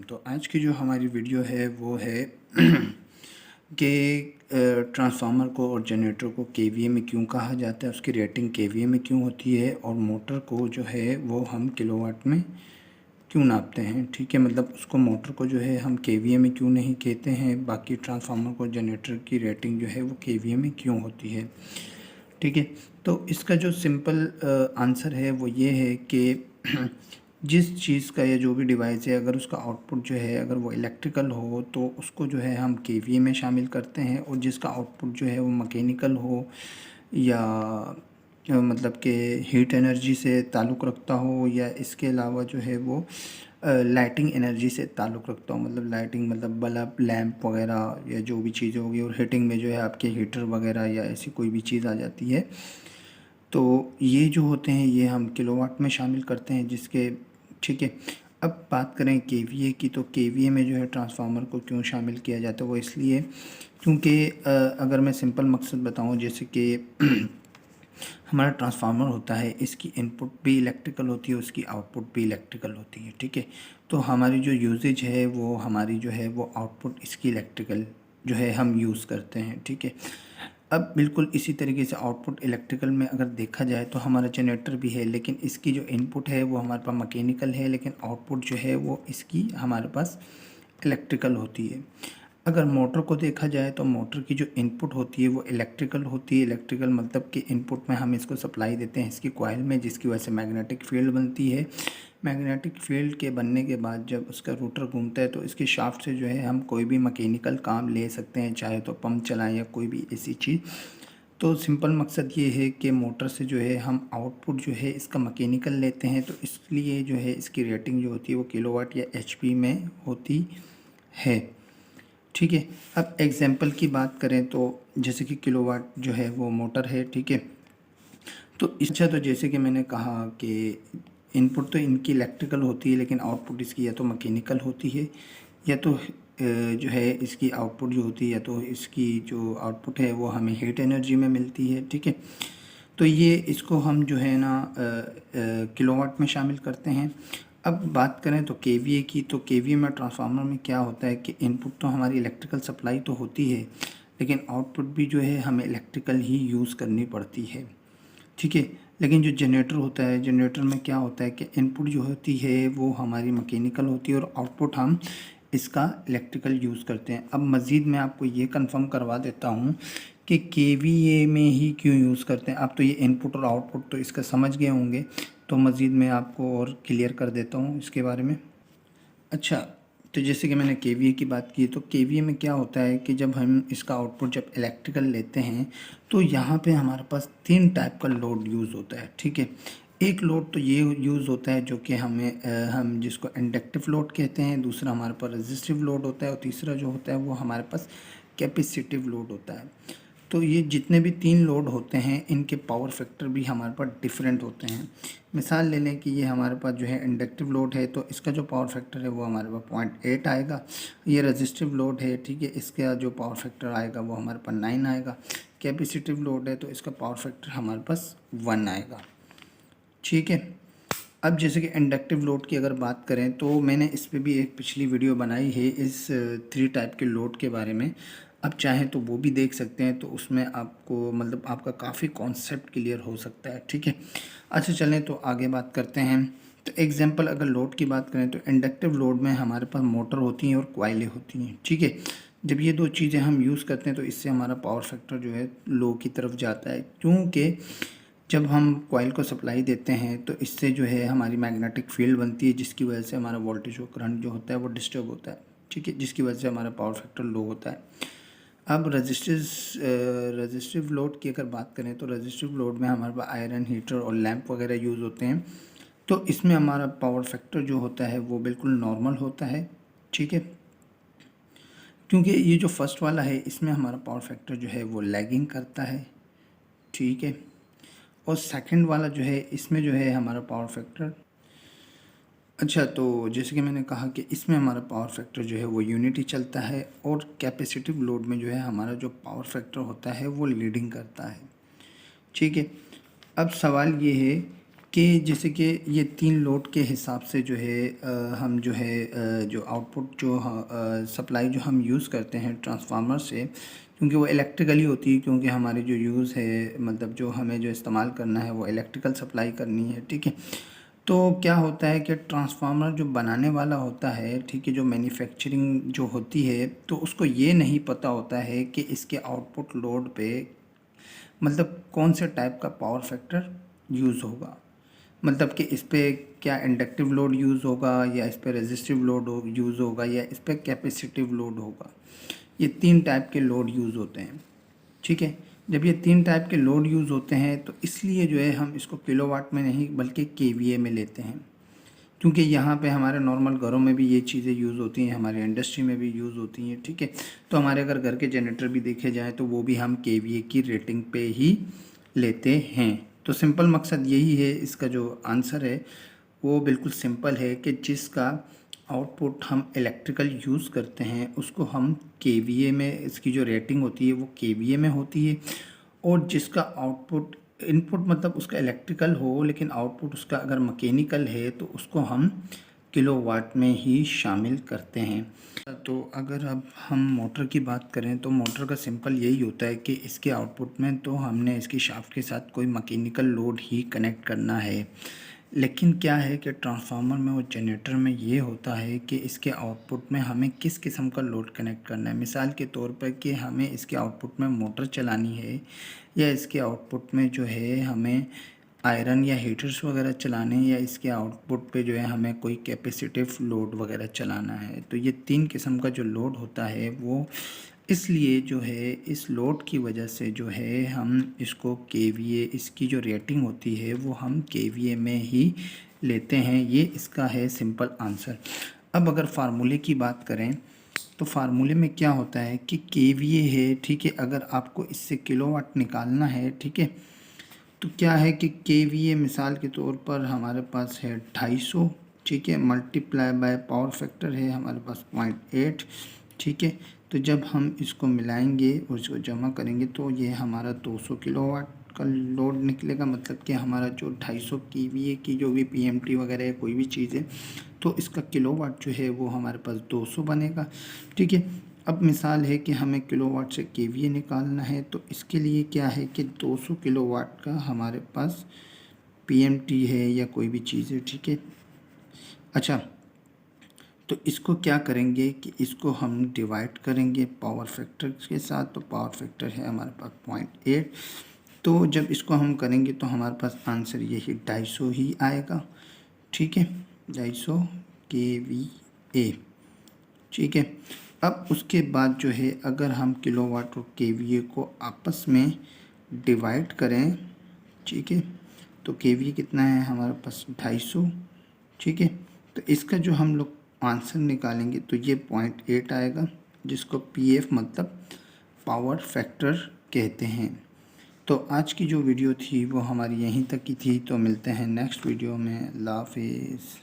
तो आज की जो हमारी वीडियो है वो है कि ट्रांसफार्मर को और जनरेटर को केवीए में क्यों कहा जाता है, उसकी रेटिंग केवीए में क्यों होती है, और मोटर को जो है वो हम किलोवाट में क्यों नापते हैं। ठीक है, मतलब उसको मोटर को जो है हम केवीए में क्यों नहीं कहते हैं, बाकी ट्रांसफार्मर को जनरेटर की रेटिंग जो है वो केवीए में क्यों होती है। ठीक है, तो इसका जो सिंपल आंसर है वो ये है कि जिस चीज़ का या जो भी डिवाइस है, अगर उसका आउटपुट जो है अगर वो इलेक्ट्रिकल हो तो उसको जो है हम केवीए में शामिल करते हैं, और जिसका आउटपुट जो है वो मैकेनिकल हो या मतलब कि हीट एनर्जी से ताल्लुक़ रखता हो, या इसके अलावा जो है वो लाइटिंग एनर्जी से ताल्लुक़ रखता हो, मतलब लाइटिंग मतलब बल्ब लैंप वगैरह या जो भी चीज़ होगी, और हीटिंग में जो है आपके हीटर वगैरह या ऐसी कोई भी चीज़ आ जाती है, तो ये जो होते हैं ये हम किलोवाट में शामिल करते हैं जिसके। ठीक है, अब बात करें केवीए की, तो केवीए में जो है ट्रांसफार्मर को क्यों शामिल किया जाता है, वो इसलिए क्योंकि अगर मैं सिंपल मकसद बताऊं, जैसे कि हमारा ट्रांसफार्मर होता है, इसकी इनपुट भी इलेक्ट्रिकल होती है, उसकी आउटपुट भी इलेक्ट्रिकल होती है। ठीक है, तो हमारी जो यूजेज है वो हमारी जो है वो आउटपुट इसकी इलेक्ट्रिकल जो है हम यूज़ करते हैं। ठीक है, अब बिल्कुल इसी तरीके से आउटपुट इलेक्ट्रिकल में अगर देखा जाए तो हमारा जनरेटर भी है, लेकिन इसकी जो इनपुट है वो हमारे पास मैकेनिकल है, लेकिन आउटपुट जो है वो इसकी हमारे पास इलेक्ट्रिकल होती है। अगर मोटर को देखा जाए तो मोटर की जो इनपुट होती है वो इलेक्ट्रिकल होती है। इलेक्ट्रिकल मतलब कि इनपुट में हम इसको सप्लाई देते हैं इसकी कॉइल में, जिसकी वजह से मैग्नेटिक फील्ड बनती है। मैग्नेटिक फील्ड के बनने के बाद जब उसका रोटर घूमता है तो इसके शाफ्ट से जो है हम कोई भी मैकेनिकल काम ले सकते हैं, चाहे तो पंप चलाएं या कोई भी ऐसी चीज़। तो सिंपल मकसद ये है कि मोटर से जो है हम आउटपुट जो है इसका मैकेनिकल लेते हैं, तो इसलिए जो है इसकी रेटिंग जो होती है वो किलोवाट या एचपी में होती है। ठीक है, अब एग्जांपल की बात करें तो जैसे कि किलोवाट जो है वो मोटर है। ठीक है, तो अच्छा, तो जैसे कि मैंने कहा कि इनपुट तो इनकी इलेक्ट्रिकल होती है, लेकिन आउटपुट इसकी या तो मैकेनिकल होती है, या तो जो है इसकी आउटपुट जो होती है, या तो इसकी जो आउटपुट है वो हमें हीट एनर्जी में मिलती है। ठीक है, तो ये इसको हम जो है ना किलोवाट में शामिल करते हैं। अब बात करें तो केवीए की, तो केवीए में ट्रांसफार्मर में क्या होता है कि इनपुट तो हमारी इलेक्ट्रिकल सप्लाई तो होती है, लेकिन आउटपुट भी जो है हमें इलेक्ट्रिकल ही यूज़ करनी पड़ती है। ठीक है, लेकिन जो जनरेटर होता है, जनरेटर में क्या होता है कि इनपुट जो होती है वो हमारी मैकेनिकल होती है, और आउटपुट हम इसका इलेक्ट्रिकल यूज़ करते हैं। अब मज़ीद मैं आपको ये कंफर्म करवा देता हूँ कि केवीए में ही क्यों यूज़ करते हैं। आप तो ये इनपुट और आउटपुट तो इसका समझ गए होंगे, तो मज़ीद मैं आपको और क्लियर कर देता हूँ इसके बारे में। अच्छा, तो जैसे कि मैंने केवीए की बात की, तो केवीए में क्या होता है कि जब हम इसका आउटपुट जब इलेक्ट्रिकल लेते हैं तो यहाँ पे हमारे पास 3 टाइप का लोड यूज़ होता है। ठीक है, एक लोड तो ये यूज़ होता है जो कि हम जिसको इंडक्टिव लोड कहते हैं, दूसरा हमारे पास रेजिस्टिव लोड होता है, और तीसरा जो होता है वो हमारे पास कैपेसिटिव लोड होता है। तो ये जितने भी 3 लोड होते हैं इनके पावर फैक्टर भी हमारे पास डिफरेंट होते हैं। मिसाल ले लें कि ये हमारे पास जो है इंडक्टिव लोड है, तो इसका जो पावर फैक्टर है वो हमारे पास 0.8 आएगा। ये रेजिस्टिव लोड है, ठीक है, इसका जो पावर फैक्टर आएगा वो हमारे पास 9 आएगा। कैपेसिटिव लोड है तो इसका पावर फैक्टर हमारे पास 1 आएगा। ठीक है, अब जैसे कि इंडक्टिव लोड की अगर बात करें तो मैंने इस पर भी एक पिछली वीडियो बनाई है इस 3 टाइप के लोड के बारे में। आप चाहें तो वो भी देख सकते हैं, तो उसमें आपको मतलब आपका काफ़ी कॉन्सेप्ट क्लियर हो सकता है। ठीक है, अच्छा चलें तो आगे बात करते हैं। तो एग्जांपल अगर लोड की बात करें तो इंडक्टिव लोड में हमारे पास मोटर होती हैं और कॉइलें होती हैं। ठीक है, जब ये 2 चीज़ें हम यूज़ करते हैं तो इससे हमारा पावर फैक्टर जो है लो की तरफ जाता है, क्योंकि जब हम कॉइल को सप्लाई देते हैं तो इससे जो है हमारी मैग्नेटिक फील्ड बनती है, जिसकी वजह से हमारा वोल्टेज और करंट जो होता है वो डिस्टर्ब होता है। ठीक है, जिसकी वजह से हमारा पावर फैक्टर लो होता है। अब रजिस्टिव लोड की अगर बात करें तो रजिस्टिव लोड में हमारे पास आयरन हीटर और लैंप वगैरह यूज़ होते हैं, तो इसमें हमारा पावर फैक्टर जो होता है वो बिल्कुल नॉर्मल होता है। ठीक है, क्योंकि ये जो फर्स्ट वाला है इसमें हमारा पावर फैक्टर जो है वो लैगिंग करता है। ठीक है, और सेकंड वाला जो है इसमें जो है हमारा पावर फैक्टर, अच्छा, तो जैसे कि मैंने कहा कि इसमें हमारा पावर फैक्टर जो है वो यूनिटी चलता है, और कैपेसिटिव लोड में जो है हमारा जो पावर फैक्टर होता है वो लीडिंग करता है। ठीक है, अब सवाल ये है कि जैसे कि ये 3 लोड के हिसाब से जो है हम जो है जो आउटपुट जो सप्लाई जो हम यूज़ करते हैं ट्रांसफार्मर से, क्योंकि वो इलेक्ट्रिकली होती है, क्योंकि हमारे जो यूज़ है मतलब जो हमें जो इस्तेमाल करना है वो इलेक्ट्रिकल सप्लाई करनी है, ठीक है। तो क्या होता है कि ट्रांसफार्मर जो बनाने वाला होता है, ठीक है, जो मैन्युफैक्चरिंग जो होती है, तो उसको ये नहीं पता होता है कि इसके आउटपुट लोड पे मतलब कौन से टाइप का पावर फैक्टर यूज़ होगा। मतलब कि इस पे क्या इंडक्टिव लोड यूज़ होगा, या इस पे रेजिस्टिव लोड यूज़ होगा, या इस पे कैपेसिटिव लोड होगा। ये 3 टाइप के लोड यूज़ होते हैं, ठीक है। जब ये 3 टाइप के लोड यूज़ होते हैं तो इसलिए जो है हम इसको किलोवाट में नहीं बल्कि केवीए में लेते हैं, क्योंकि यहाँ पे हमारे नॉर्मल घरों में भी ये चीज़ें यूज़ होती हैं, हमारे इंडस्ट्री में भी यूज़ होती हैं, ठीक है। तो हमारे अगर घर के जनरेटर भी देखे जाएँ तो वो भी हम केवीए की रेटिंग पे ही लेते हैं। तो सिंपल मकसद यही है, इसका जो आंसर है वो बिल्कुल सिंपल है कि जिसका आउटपुट हम इलेक्ट्रिकल यूज़ करते हैं उसको हम केवीए में, इसकी जो रेटिंग होती है वो केवीए में होती है। और जिसका आउटपुट इनपुट मतलब उसका इलेक्ट्रिकल हो लेकिन आउटपुट उसका अगर मैकेनिकल है तो उसको हम किलोवाट में ही शामिल करते हैं। तो अगर अब हम मोटर की बात करें तो मोटर का सिंपल यही होता है कि इसके आउटपुट में तो हमने इसकी शाफ्ट के साथ कोई मैकेनिकल लोड ही कनेक्ट करना है। लेकिन क्या है कि ट्रांसफार्मर में और जनरेटर में ये होता है कि इसके आउटपुट में हमें किस किस्म का लोड कनेक्ट करना है। मिसाल के तौर पर कि हमें इसके आउटपुट में मोटर चलानी है, या इसके आउटपुट में जो है हमें आयरन या हीटर्स वगैरह चलाने हैं, या इसके आउटपुट पे जो है हमें कोई कैपेसिटिव लोड वगैरह चलाना है। तो ये 3 किस्म का जो लोड होता है वो इसलिए जो है इस लोड की वजह से जो है हम इसको केवीए, इसकी जो रेटिंग होती है वो हम केवीए में ही लेते हैं। ये इसका है सिंपल आंसर। अब अगर फार्मूले की बात करें तो फार्मूले में क्या होता है कि केवीए है, ठीक है। अगर आपको इससे किलोवाट निकालना है, ठीक है, तो क्या है कि केवीए मिसाल के तौर पर हमारे पास है 250, ठीक है, मल्टीप्लाई बाय पावर फैक्टर है हमारे पास 0.8, ठीक है। तो जब हम इसको मिलाएंगे और इसको जमा करेंगे तो ये हमारा 200 किलोवाट का लोड निकलेगा। मतलब कि हमारा जो 250 केवीए की जो भी पीएमटी वगैरह है कोई भी चीज़ है तो इसका किलोवाट जो है वो हमारे पास 200 बनेगा, ठीक है। अब मिसाल है कि हमें किलोवाट से केवीए निकालना है, तो इसके लिए क्या है कि 200 किलोवाट का हमारे पास पीएमटी है या कोई भी चीज़ है, ठीक है। अच्छा, तो इसको क्या करेंगे कि इसको हम डिवाइड करेंगे पावर फैक्टर के साथ। तो पावर फैक्टर है हमारे पास 0.8। तो जब इसको हम करेंगे तो हमारे पास आंसर यही 250 ही आएगा, ठीक है, 250 केवीए, ठीक है। अब उसके बाद जो है अगर हम किलोवाट और केवीए को आपस में डिवाइड करें, ठीक है, तो केवीए कितना है हमारे पास 250, ठीक है। तो इसका जो हम लोग आंसर निकालेंगे तो ये 0.8 आएगा, जिसको पीएफ मतलब पावर फैक्टर कहते हैं। तो आज की जो वीडियो थी वो हमारी यहीं तक की थी। तो मिलते हैं नेक्स्ट वीडियो में। अल्लाह हाफिज़।